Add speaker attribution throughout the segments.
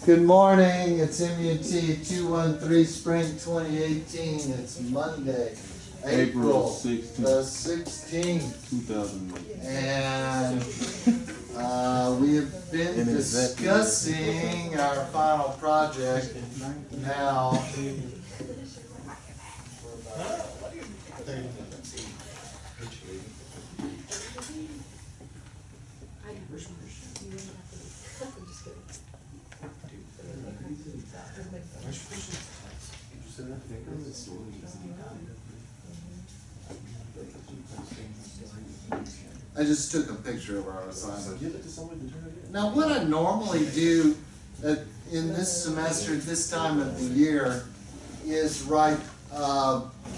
Speaker 1: Good morning, it's MUT 213 Spring 2018. It's Monday, April 16th,
Speaker 2: 2008.
Speaker 1: And we have been discussing our final project now. I just took a picture of our assignment. Now, what I normally do in this semester, at this time of the year, is write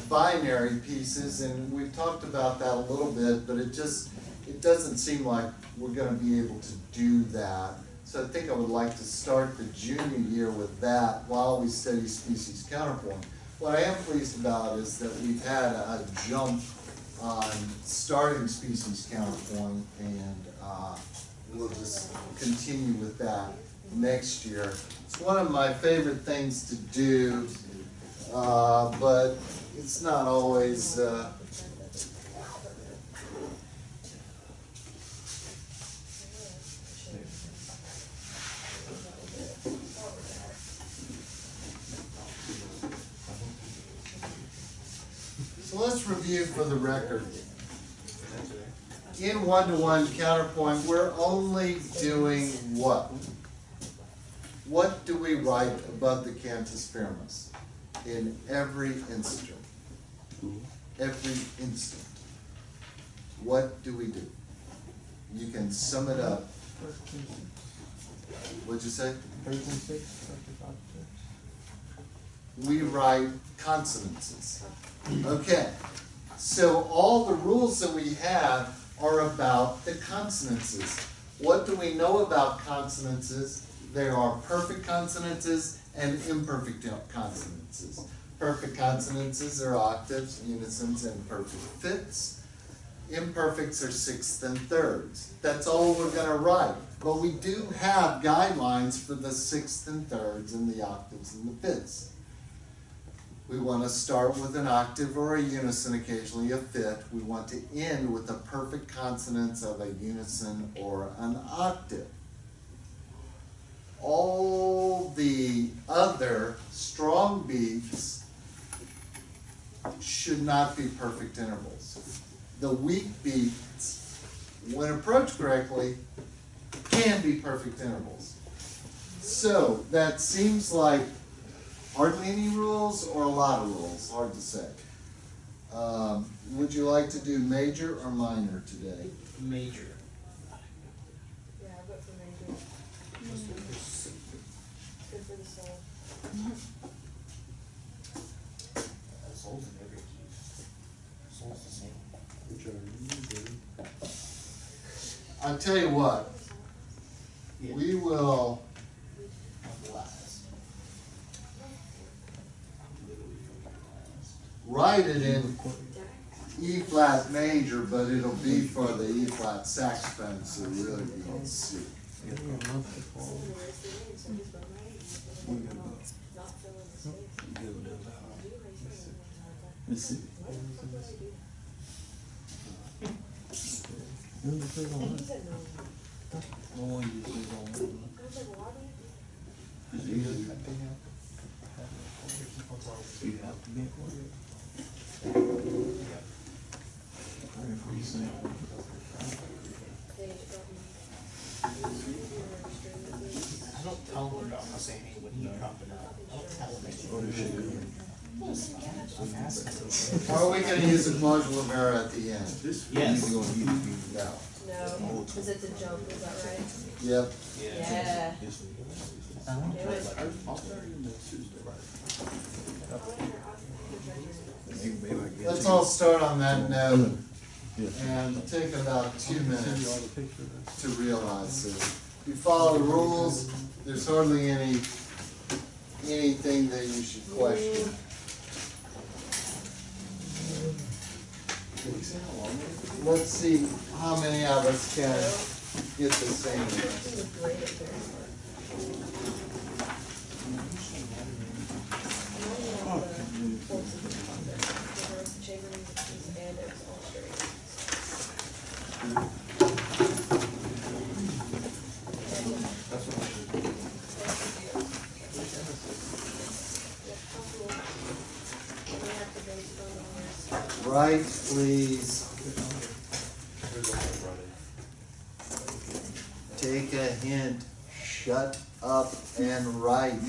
Speaker 1: binary pieces, and we've talked about that a little bit, but it doesn't seem like we're going to be able to do that. So I think I would like to start the junior year with that while we study species counterpoint. What I am pleased about is that we've had a jump on starting species counterpoint, and we'll just continue with that next year. It's one of my favorite things to do, but it's not always So let's review for the record. In one-to-one counterpoint, we're only doing what? What do we write above the cantus firmus in every instant? Every instant. What do we do? You can sum it up. What'd you say? We write consonances. Okay, so all the rules that we have are about the consonances. What do we know about consonances? There are perfect consonances and imperfect consonances. Perfect consonances are octaves, unisons, and perfect fifths. Imperfects are sixths and thirds. That's all we're going to write. But we do have guidelines for the sixths and thirds and the octaves and the fifths. We want to start with an octave or a unison, occasionally a fifth. We want to end with the perfect consonants of a unison or an octave. All the other strong beats should not be perfect intervals. The weak beats, when approached correctly, can be perfect intervals. So that seems like hardly any rules or a lot of rules, hard to say. Would you like to do major or minor today?
Speaker 3: Major.
Speaker 4: Yeah, I vote for major. Good for the soul.
Speaker 3: Soul's in every key. Soul's the same.
Speaker 1: I'll tell you what, we will write it in E flat major, but it'll be for the E flat saxophone, so really we don't see. Let's see.
Speaker 2: You have to be
Speaker 3: I don't tell him about my saying when he drop it out. I don't tell him anything. I'm asking.
Speaker 1: Are we going to use a modular mirror at the end?
Speaker 3: Yes.
Speaker 1: No.
Speaker 4: No, because it's a jump, is that right?
Speaker 1: Yep.
Speaker 4: Yeah. Do it.
Speaker 1: Let's all start on that note and take about 2 minutes to realize this. If you follow the rules, there's hardly anything that you should question. Let's see how many of us can get the same list. Right, please. Take a hint. Shut up and write.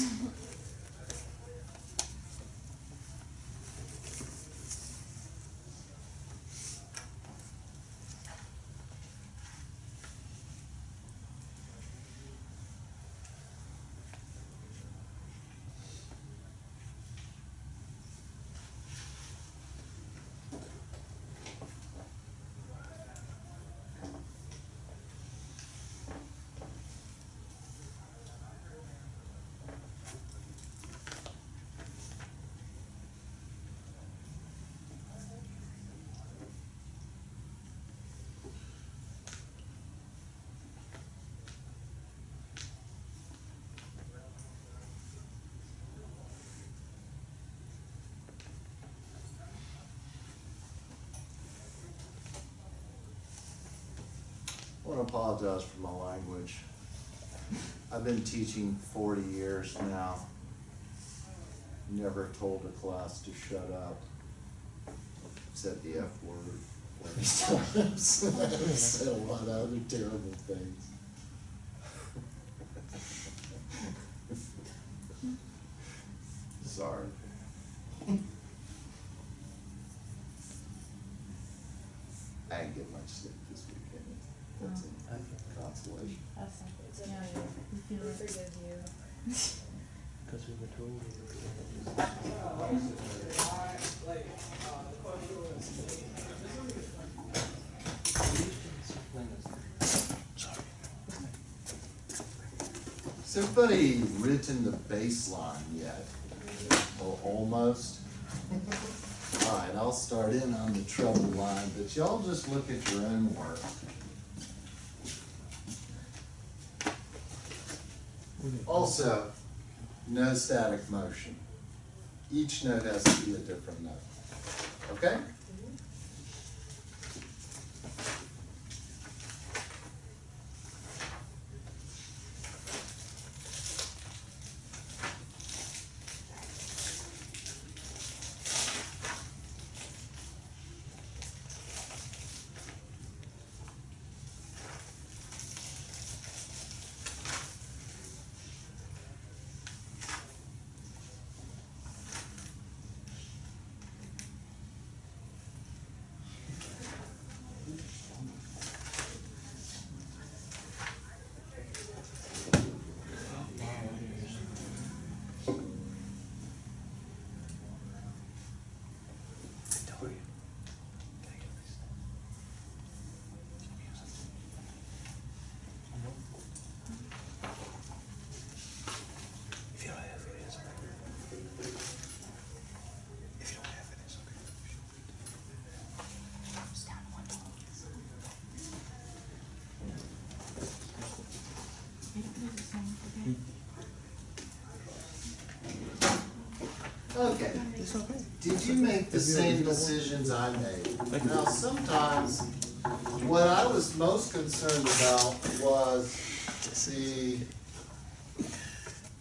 Speaker 1: I want to apologize for my language. I've been teaching 40 years now. Never told a class to shut up. Said the F word 40 times. I've said a lot of other terrible things. Sorry. I didn't get much sleep this weekend. That's a consolation.
Speaker 5: That's not
Speaker 4: It's
Speaker 5: good.
Speaker 4: okay.
Speaker 5: Yeah, you
Speaker 4: We
Speaker 5: feel it.
Speaker 4: forgive you.
Speaker 2: Because we were told we were
Speaker 1: Has everybody written the baseline yet? Or almost? Alright, I'll start in on the trouble line, but y'all just look at your own work. Also, no static motion. Each note has to be a different note. Okay? Okay. Did you make the same decisions I made? Now, sometimes what I was most concerned about was the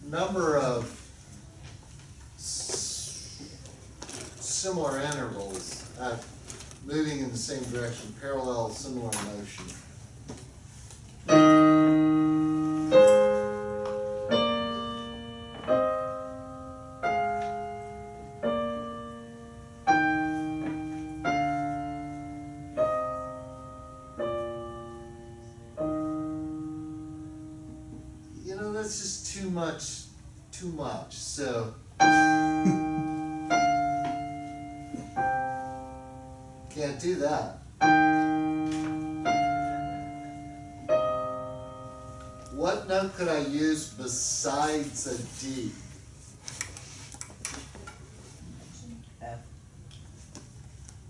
Speaker 1: number of similar intervals moving in the same direction, parallel, similar motion. You know, that's just too much, so. Can't do that. What note could I use besides a D?
Speaker 3: F.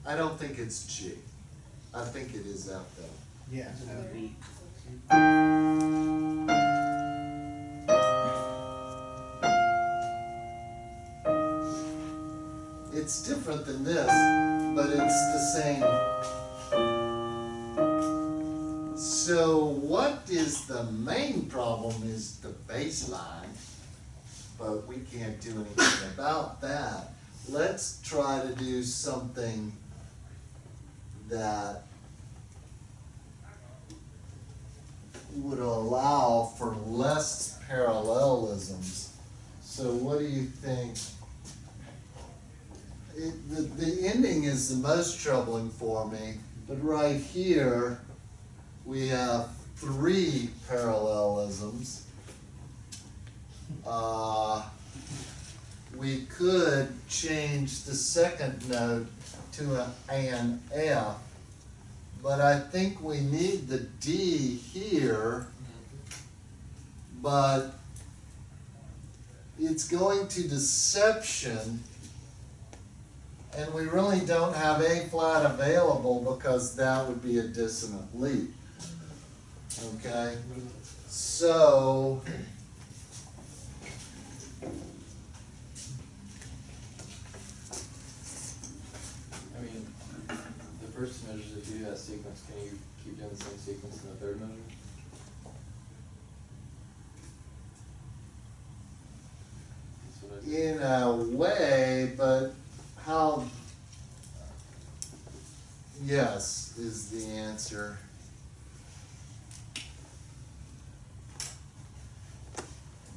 Speaker 1: I don't think it's G. I think it is F though.
Speaker 3: Yeah. B.
Speaker 1: It's different than this, but it's the same. So what is the main problem is the bass line, but we can't do anything about that. Let's try to do something that would allow for less parallelisms. So what do you think? The ending is the most troubling for me, but right here we have 3 parallelisms. We could change the second note to an F, but I think we need the D here, but it's going to deception, and we really don't have A flat available because that would be a dissonant leap. Okay, so
Speaker 5: I mean, the first two measures, if you do that sequence, can you keep doing the same sequence in the third measure? That's what I do.
Speaker 1: in a way, but how? Yes, is the answer.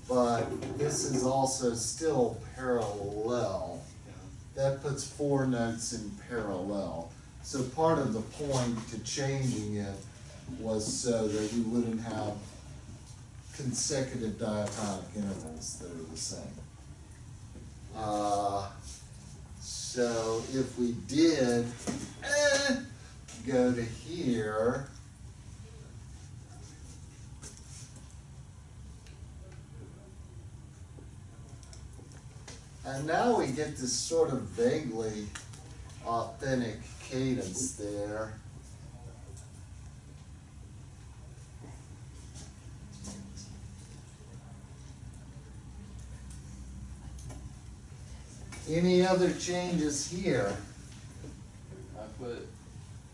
Speaker 1: But this is also still parallel. That puts 4 notes in parallel. So part of the point to changing it was so that we wouldn't have consecutive diatonic intervals that are the same. So if we did go to here, and now we get this sort of vaguely authentic cadence there. Any other changes here?
Speaker 5: I put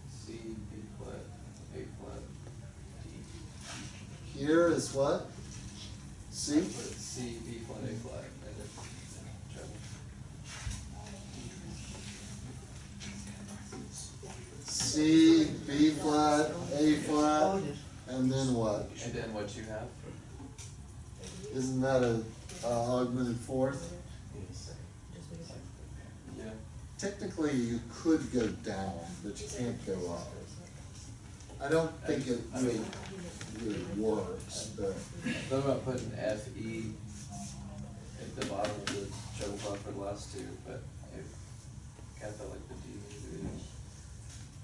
Speaker 5: C, B flat, A flat, D.
Speaker 1: Here is what?
Speaker 5: I
Speaker 1: C?
Speaker 5: put C, B flat, A flat, and then treble.
Speaker 1: C, B flat, A flat, and then what?
Speaker 5: And then what you have?
Speaker 1: Isn't that a augmented fourth?
Speaker 5: Yeah.
Speaker 1: Technically, you could go down, but you can't go up. I don't think it really works, but
Speaker 5: I thought about putting F, E at the bottom of the treble clef for the last two, but it kind of felt like the D needed to be.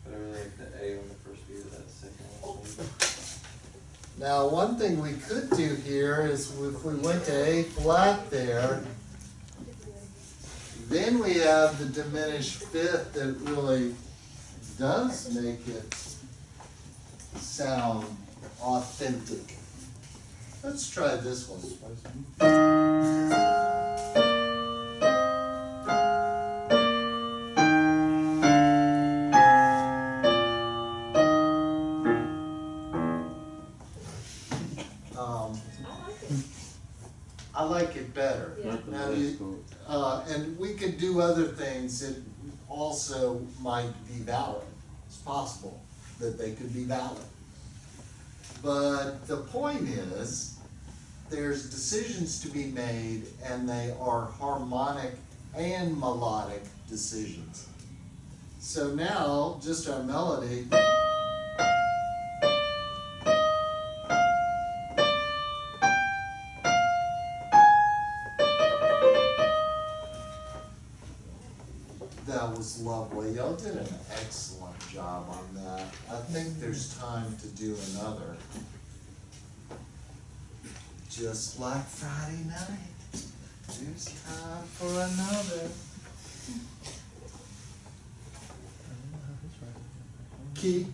Speaker 5: But I really like the A on the first beat of that second one.
Speaker 1: now one thing we could do here is if we went to A flat there, then we have the diminished fifth that really does make it sound authentic. Let's try this one. I like it better.
Speaker 4: Yeah.
Speaker 1: Now and we could do other things that also might be valid. It's possible that they could be valid. But the point is, there's decisions to be made, and they are harmonic and melodic decisions. So now, just our melody. That was lovely. Y'all did an excellent job on that. I think there's time to do another. Just like Friday night, there's time for another. Key.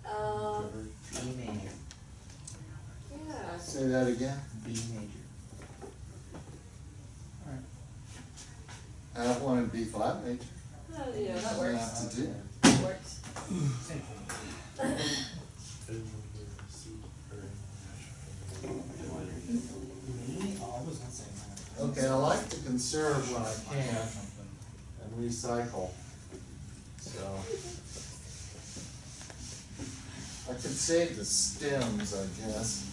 Speaker 3: B major.
Speaker 4: Yeah.
Speaker 1: Say that again.
Speaker 3: B major.
Speaker 1: I have one in B flat major.
Speaker 4: Yeah, that
Speaker 1: What
Speaker 4: works.
Speaker 1: I have to do.
Speaker 4: Works.
Speaker 3: Same thing. Me? Oh, I was gonna say mine.
Speaker 1: Okay, I like to conserve when I can and recycle.
Speaker 2: So,
Speaker 1: I could save the stems, I guess.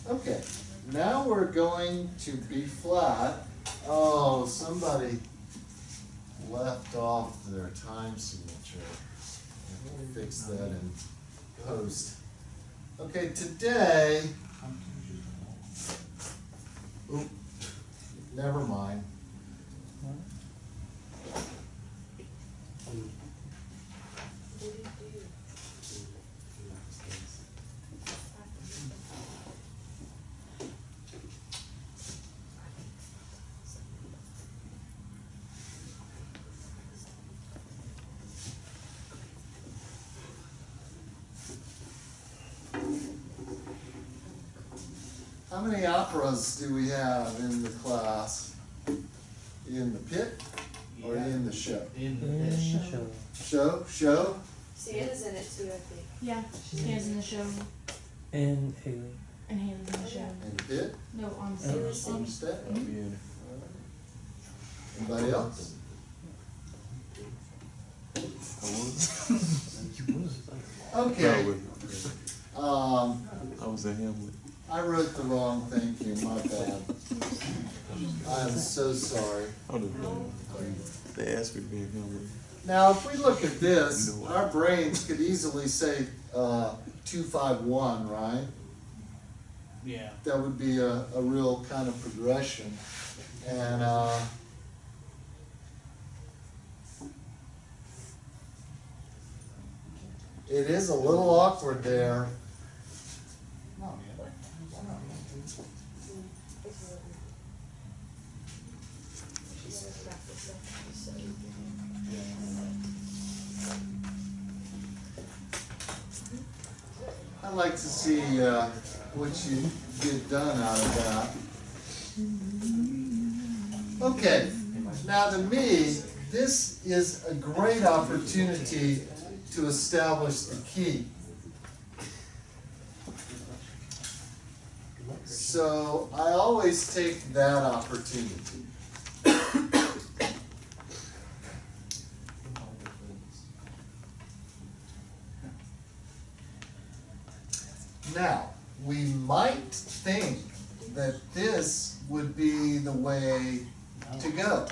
Speaker 1: Okay, now we're going to B flat. Oh, somebody left off their time signature. We'll fix that in post. Okay, today, oop, never mind. How many operas do we have in the class? In the pit or in the show?
Speaker 3: In the
Speaker 2: and
Speaker 3: dish.
Speaker 2: show.
Speaker 1: Show?
Speaker 4: Sienna's in it too, I think.
Speaker 6: Yeah, Sienna's in the show,
Speaker 2: And Haley.
Speaker 6: and Haley's in the show.
Speaker 1: In the pit?
Speaker 6: No, on
Speaker 4: Sienna's
Speaker 6: stage.
Speaker 1: On step?
Speaker 2: I'll be in
Speaker 1: Anybody else? Okay.
Speaker 7: I was at Hamlet.
Speaker 1: I wrote the wrong thing here, my bad. I am so sorry.
Speaker 7: I don't know. They asked me to be in Hamlet.
Speaker 1: Now, if we look at this, our brains could easily say 2-5-1, right?
Speaker 3: Yeah.
Speaker 1: That would be a real kind of progression. And it is a little awkward there. I'd like to see what you get done out of that. Okay, now to me, this is a great opportunity to establish the key. So I always take that opportunity. Now, we might think that this would be the way to go,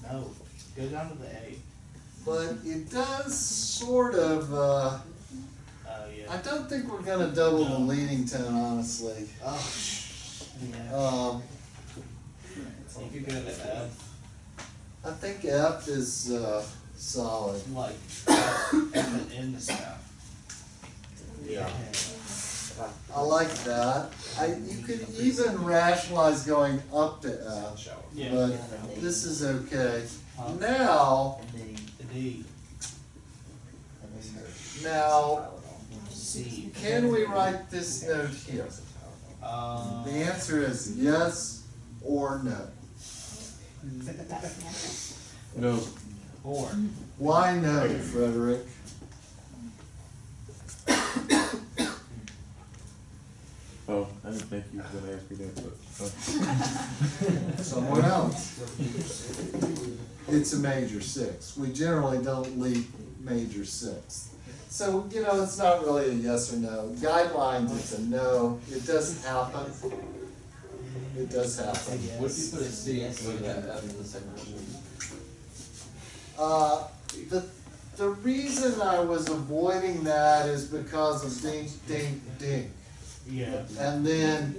Speaker 3: No. Go down to the A.
Speaker 1: but it does sort of,
Speaker 3: Yeah.
Speaker 1: I don't think we're gonna double the leading tone, honestly.
Speaker 3: Oh. Yeah.
Speaker 5: You could go to F.
Speaker 1: I think F is solid.
Speaker 3: Like F and N the staff.
Speaker 1: Yeah. I like that. You could even rationalize going up to F,
Speaker 3: Yeah.
Speaker 1: but this is okay. Now,
Speaker 3: The D. C.
Speaker 1: can we write this note here? The answer is yes or no.
Speaker 7: No.
Speaker 3: Or.
Speaker 1: Why no, Frederick?
Speaker 7: Oh, I didn't think you were gonna ask me that, but.
Speaker 1: Someone else. It's a major sixth. We generally don't leap major sixth. So, you know, it's not really a yes or no. Guidelines, it's a no. It does happen. It does happen.
Speaker 5: What if you put a C and go to that F in the second one?
Speaker 1: The reason I was avoiding that is because of dink, dink, dink.
Speaker 3: Yeah.
Speaker 1: And then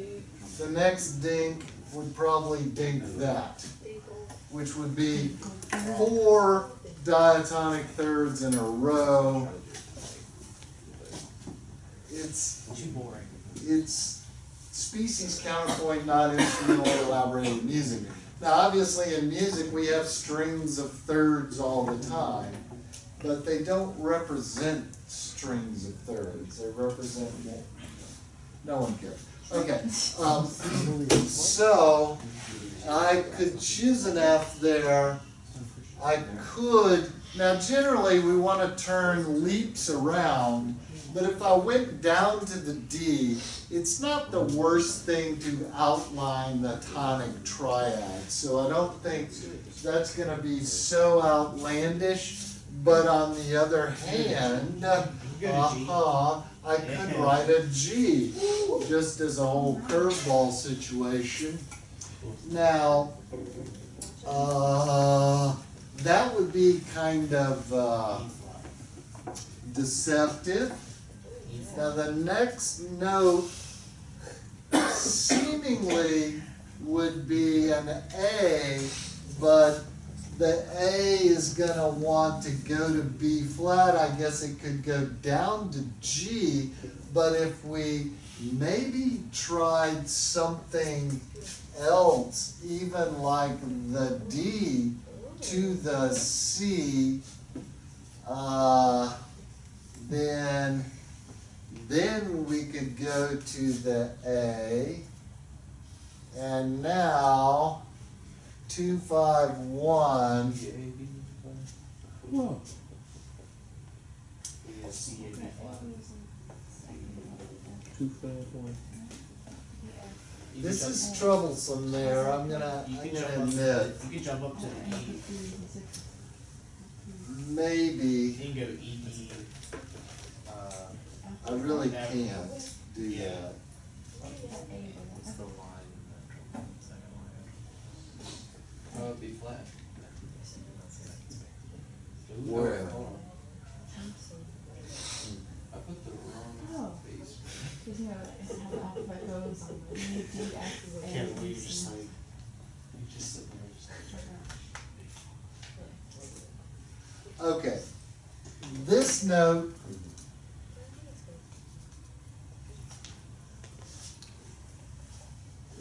Speaker 1: the next dink would probably dink that, which would be 4 diatonic thirds in a row. It's
Speaker 3: Too boring.
Speaker 1: species counterpoint, not instrumental elaborated music. Now, obviously, in music, we have strings of thirds all the time, but they don't represent strings of thirds. They represent more. No one cares. Okay. So I could choose an F there. I could. Now, generally, we want to turn leaps around But if I went down to the D, it's not the worst thing to outline the tonic triad. So I don't think that's gonna be so outlandish. But on the other hand, I could write a G, just as a whole curveball situation. Now, that would be kind of deceptive. Now the next note seemingly would be an A, but the A is gonna want to go to B flat. I guess it could go down to G, but if we maybe tried something else, even like the D to the C, then we could go to the A, and now 251.
Speaker 7: Whoa.
Speaker 3: C, A, B flat.
Speaker 7: 251.
Speaker 1: This is troublesome there, I'm gonna admit.
Speaker 3: You can jump up to the E.
Speaker 1: Maybe,
Speaker 3: You can go E, D.
Speaker 1: I really can't do that.
Speaker 5: What's the line in that second line? Oh, it'd be flat.
Speaker 1: Where?
Speaker 5: Okay, hold on. I put the wrong base.
Speaker 6: Because you know, it has the alphabet goes on the D, F, A,
Speaker 3: Can't
Speaker 6: B,
Speaker 3: believe
Speaker 6: C.
Speaker 3: just like, you just sit there and just
Speaker 1: Okay, this note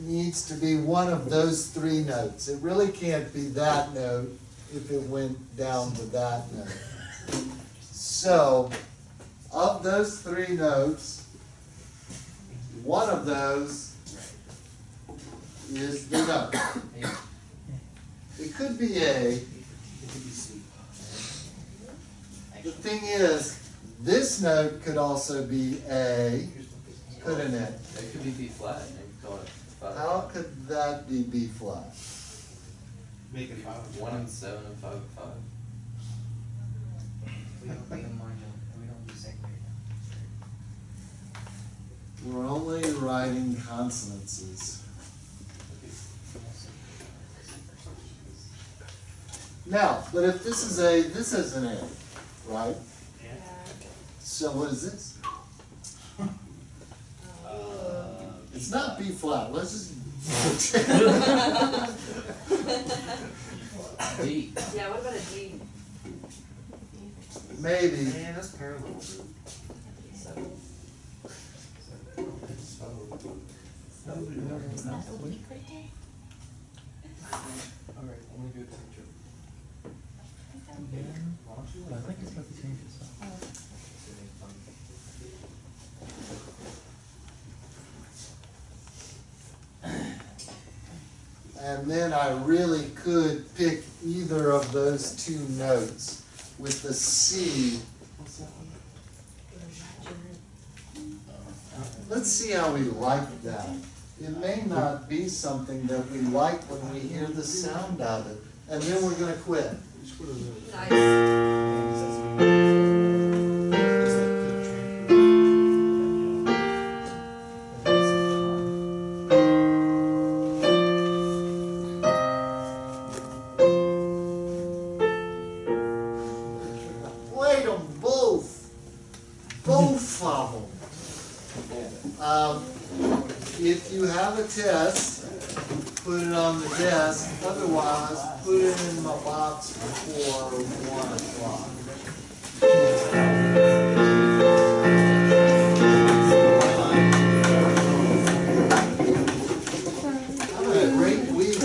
Speaker 1: needs to be one of those three notes. It really can't be that note if it went down to that note. So, of those three notes, one of those is the note. It could be A.
Speaker 3: it could be C.
Speaker 1: The thing is, this note could also be A, couldn't it?
Speaker 5: It could be B flat, and you call it five.
Speaker 1: How could that be B flat?
Speaker 3: Make it 5 and
Speaker 5: 1 and
Speaker 3: 5.
Speaker 5: 7 and 5 and 5.
Speaker 8: We don't do secondary.
Speaker 1: We're only writing consonances. Now, but if this is A, this is an A, right?
Speaker 3: Yeah.
Speaker 1: So what is this? It's not B flat, let's just.
Speaker 5: D.
Speaker 4: Yeah, what about a D?
Speaker 1: Maybe.
Speaker 8: Man, that's parallel, dude.
Speaker 4: So,
Speaker 5: Alright, I'm gonna go to the
Speaker 2: I think it's about to change itself.
Speaker 1: And then I really could pick either of those two notes with the C. Let's see how we like that. It may not be something that we like when we hear the sound of it, and then we're gonna quit.
Speaker 4: nice.
Speaker 1: Played them both. Both of them. If you have a test, put it on the desk. Otherwise, put it in my box before 1 o'clock. Have a great week.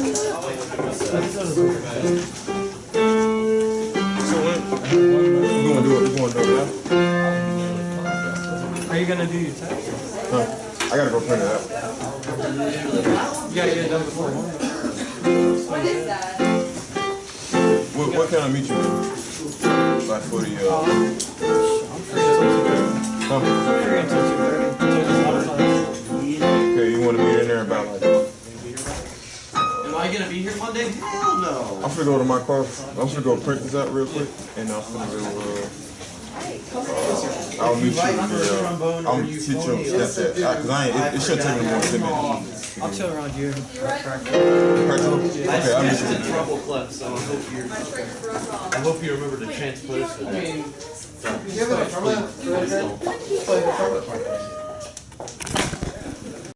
Speaker 7: We're gonna do it now?
Speaker 2: Are you gonna do your test?
Speaker 7: Huh. I gotta go print it out.
Speaker 2: You gotta get it done before lunch.
Speaker 4: What is that?
Speaker 7: What can I meet you with? Like for the,
Speaker 2: I'm free.
Speaker 7: Huh? Okay, you wanna meet in there about like?
Speaker 9: Am I gonna be here Monday? Hell no.
Speaker 7: I'm finna go to my car. I'm finna go print this out real quick, and I'm finna go. I'll meet you. I'll teach you Snapchat. Cause I ain't. It should take me more than 10 minutes.
Speaker 2: I'll chill around you.
Speaker 7: Practical? Okay, I'll meet you.
Speaker 9: It's a trouble clef, so I hope you remember to transpose for that.
Speaker 1: Give it a flip.
Speaker 9: Please don't.